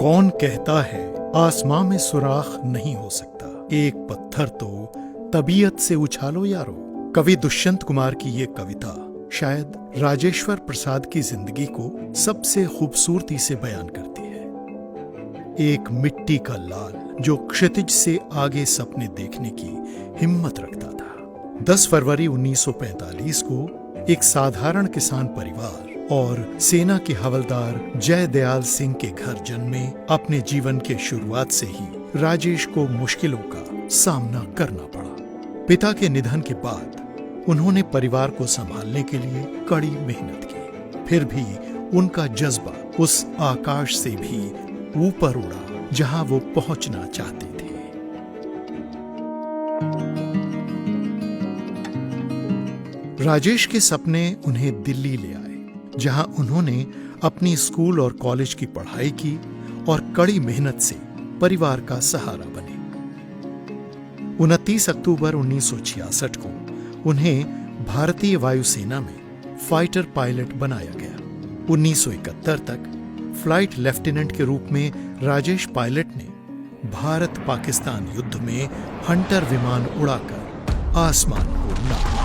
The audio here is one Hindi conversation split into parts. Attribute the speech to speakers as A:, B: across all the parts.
A: कौन कहता है आसमां में सुराख नहीं हो सकता, एक पत्थर तो तबीयत से उछालो यारो। कवि दुष्यंत कुमार की ये कविता शायद राजेश्वर प्रसाद की जिंदगी को सबसे खूबसूरती से बयान करती है। एक मिट्टी का लाल जो क्षितिज से आगे सपने देखने की हिम्मत रखता था। 10 फरवरी 1945 को एक साधारण किसान परिवार और सेना के हवलदार जय दयाल सिंह के घर जन्मे अपने जीवन के शुरुआत से ही राजेश को मुश्किलों का सामना करना पड़ा। पिता के निधन के बाद उन्होंने परिवार को संभालने के लिए कड़ी मेहनत की, फिर भी उनका जज्बा उस आकाश से भी ऊपर उड़ा जहां वो पहुंचना चाहते थे। राजेश के सपने उन्हें दिल्ली ले आए, जहां उन्होंने अपनी स्कूल और कॉलेज की पढ़ाई की और कड़ी मेहनत से परिवार का सहारा बने। 29 अक्टूबर 1966 को उन्हें भारतीय वायुसेना में फाइटर पायलट बनाया गया। 1971 तक फ्लाइट लेफ्टिनेंट के रूप में राजेश पायलट ने भारत पाकिस्तान युद्ध में हंटर विमान उड़ाकर आसमान को नापा।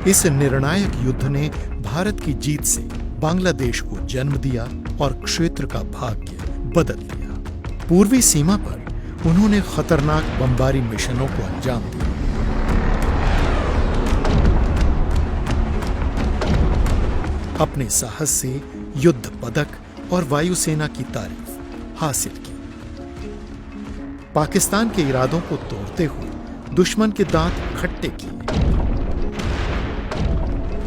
A: इस निर्णायक युद्ध ने भारत की जीत से बांग्लादेश को जन्म दिया और क्षेत्र का भाग्य बदल दिया। पूर्वी सीमा पर उन्होंने खतरनाक बमबारी मिशनों को अंजाम दिया। अपने साहस से युद्ध पदक और वायुसेना की तारीफ हासिल की। पाकिस्तान के इरादों को तोड़ते हुए दुश्मन के दांत खट्टे किए।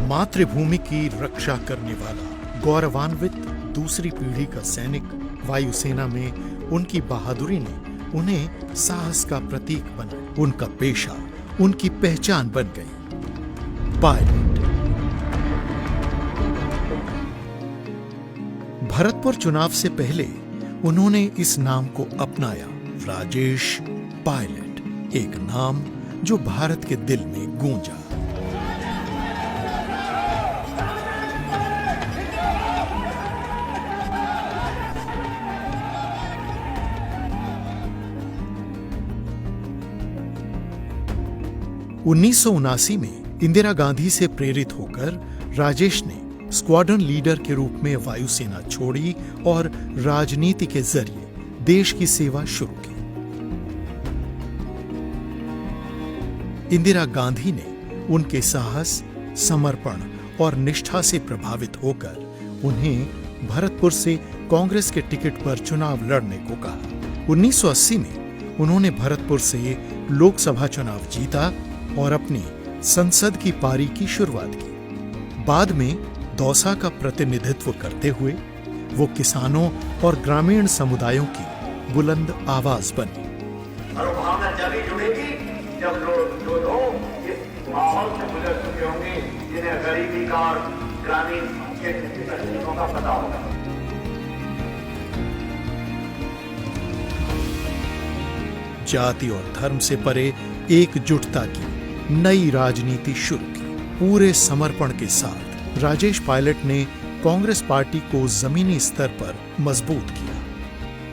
A: मातृभूमि की रक्षा करने वाला गौरवान्वित दूसरी पीढ़ी का सैनिक वायुसेना में उनकी बहादुरी ने उन्हें साहस का प्रतीक बनाया। उनका पेशा उनकी पहचान बन गई, पायलट। भरतपुर चुनाव से पहले उन्होंने इस नाम को अपनाया, राजेश पायलट, एक नाम जो भारत के दिल में गूंजा। उन्नीस में इंदिरा गांधी से प्रेरित होकर राजेश ने स्क्वाड्रन लीडर के रूप में वायुसेना छोड़ी और राजनीति के जरिए देश की सेवा शुरू की। इंदिरा गांधी ने उनके साहस, समर्पण और निष्ठा से प्रभावित होकर उन्हें भरतपुर से कांग्रेस के टिकट पर चुनाव लड़ने को कहा। 1980 में उन्होंने भरतपुर से लोकसभा चुनाव जीता और अपनी संसद की पारी की शुरुआत की। बाद में दौसा का प्रतिनिधित्व करते हुए वो किसानों और ग्रामीण समुदायों की बुलंद आवाज बनी।
B: और भावना जब जुड़ेगी जब लोग इस माहौल से गुजर चुके होंगे जिन्हें गरीबी का और ग्रामीण क्षेत्र की तकलीफों का पता होगा।
A: जाति और धर्म से परे एकजुटता की नई राजनीति शुरू की। पूरे समर्पण के साथ राजेश पायलट ने कांग्रेस पार्टी को जमीनी स्तर पर मजबूत किया,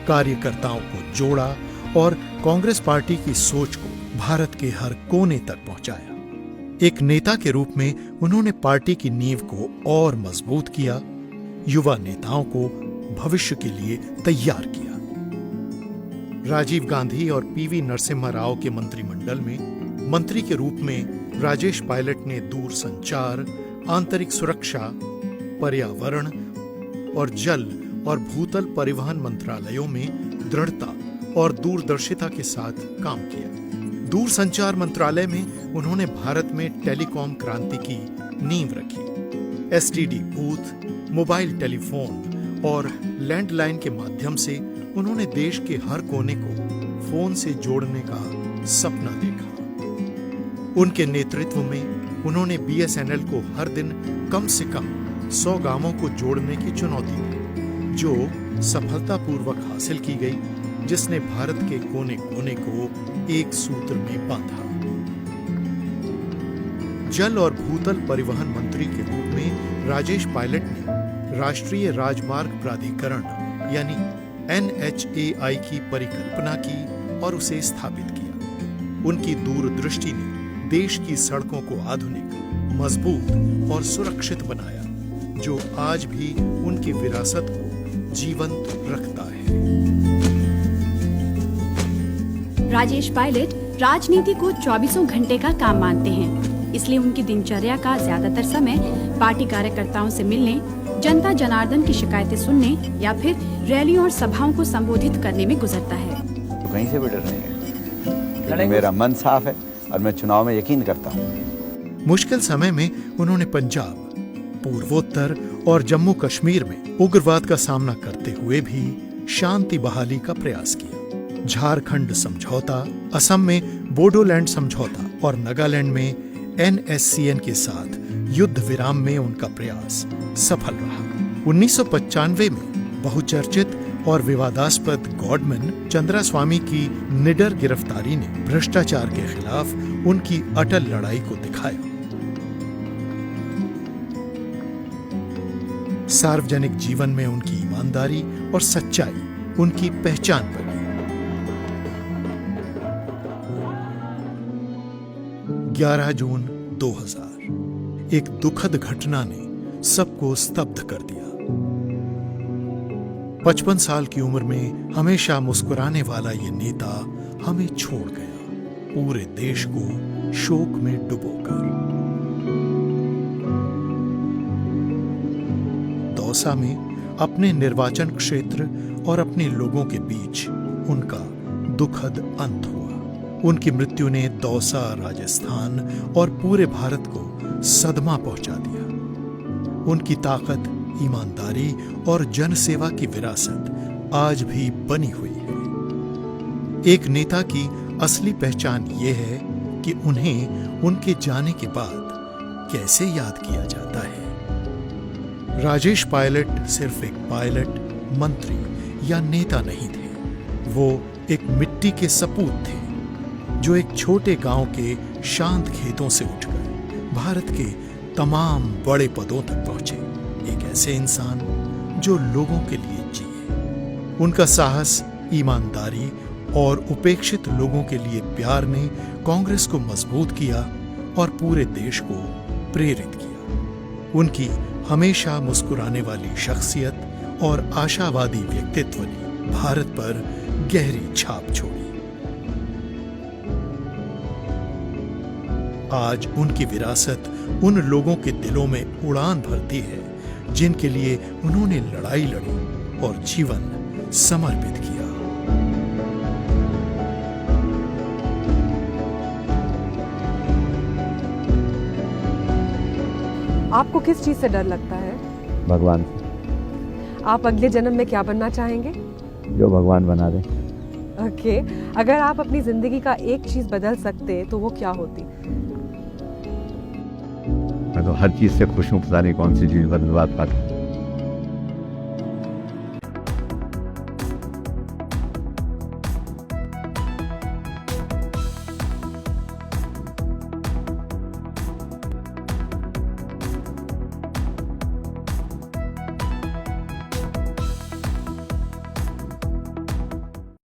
A: कार्यकर्ताओं को जोड़ा और कांग्रेस पार्टी की सोच को भारत के हर कोने तक पहुंचाया। एक नेता के रूप में उन्होंने पार्टी की नींव को और मजबूत किया, युवा नेताओं को भविष्य के लिए तैयार किया। राजीव गांधी और पीवी नरसिम्हा राव के मंत्रिमंडल में मंत्री के रूप में राजेश पायलट ने दूरसंचार, आंतरिक सुरक्षा, पर्यावरण और जल और भूतल परिवहन मंत्रालयों में दृढ़ता और दूरदर्शिता के साथ काम किया। दूरसंचार मंत्रालय में उन्होंने भारत में टेलीकॉम क्रांति की नींव रखी। एसटीडी बूथ, मोबाइल टेलीफोन और लैंडलाइन के माध्यम से उन्होंने देश के हर कोने को फोन से जोड़ने का सपना देखा। उनके नेतृत्व में उन्होंने बीएसएनएल को हर दिन कम से कम 100 गांवों को जोड़ने की चुनौती दी, जो सफलतापूर्वक हासिल की गई, जिसने भारत के कोने कोने को एक सूत्र में बांधा। जल और भूतल परिवहन मंत्री के रूप में राजेश पायलट ने राष्ट्रीय राजमार्ग प्राधिकरण यानी NHAI की परिकल्पना की और उसे स्थापित किया। उनकी दूरदृष्टि ने देश की सड़कों को आधुनिक, मजबूत और सुरक्षित बनाया, जो आज भी उनकी विरासत को जीवंत रखता है।
C: राजेश पायलट राजनीति को 24 घंटे का काम मानते हैं, इसलिए उनकी दिनचर्या का ज्यादातर समय पार्टी कार्यकर्ताओं से मिलने, जनता जनार्दन की शिकायतें सुनने या फिर रैलियों और सभाओं को संबोधित करने में गुजरता है।
D: तो कहीं से भी डर नहीं है, लेकिन मेरा मन साफ है और मैं चुनाव में यकीन करता हूँ।
A: मुश्किल समय में उन्होंने पंजाब, पूर्वोत्तर और जम्मू कश्मीर में उग्रवाद का सामना करते हुए भी शांति बहाली का प्रयास किया। झारखंड समझौता, असम में बोडोलैंड समझौता और नागालैंड में NSCN के साथ युद्ध विराम में उनका प्रयास सफल रहा। 1995 में बहुचर्चित और विवादास्पद गॉडमैन चंद्रास्वामी की निडर गिरफ्तारी ने भ्रष्टाचार के खिलाफ उनकी अटल लड़ाई को दिखाया। सार्वजनिक जीवन में उनकी ईमानदारी और सच्चाई उनकी पहचान बनी। 11 जून 2000 एक दुखद घटना ने सबको स्तब्ध कर दिया। 55 साल की उम्र में हमेशा मुस्कुराने वाला ये नेता हमें छोड़ गया, पूरे देश को शोक में डुबोकर। दौसा में अपने निर्वाचन क्षेत्र और अपने लोगों के बीच उनका दुखद अंत हुआ। उनकी मृत्यु ने दौसा, राजस्थान और पूरे भारत को सदमा पहुंचा दिया। उनकी ताकत, ईमानदारी और जनसेवा की विरासत आज भी बनी हुई है। एक नेता की असली पहचान यह है कि उन्हें उनके जाने के बाद कैसे याद किया जाता है। राजेश पायलट सिर्फ एक पायलट, मंत्री या नेता नहीं थे। वो एक मिट्टी के सपूत थे जो एक छोटे गांव के शांत खेतों से उठकर भारत के तमाम बड़े पदों तक पहुंचे। एक ऐसे इंसान जो लोगों के लिए जिए। उनका साहस, ईमानदारी और उपेक्षित लोगों के लिए प्यार ने कांग्रेस को मजबूत किया और पूरे देश को प्रेरित किया। उनकी हमेशा मुस्कुराने वाली शख्सियत और आशावादी व्यक्तित्व ने भारत पर गहरी छाप छोड़ी। आज उनकी विरासत उन लोगों के दिलों में उड़ान भरती है जिनके लिए उन्होंने लड़ाई लड़ी और जीवन समर्पित किया।
E: आपको किस चीज से डर लगता है?
D: भगवान से।
E: आप अगले जन्म में क्या बनना चाहेंगे?
D: जो भगवान बना दे।
E: ओके, अगर आप अपनी जिंदगी का एक चीज बदल सकते तो वो क्या होती?
D: मैं तो हर चीज से खुश हूँ, पता नहीं कौन सी चीज बदलवा पाता।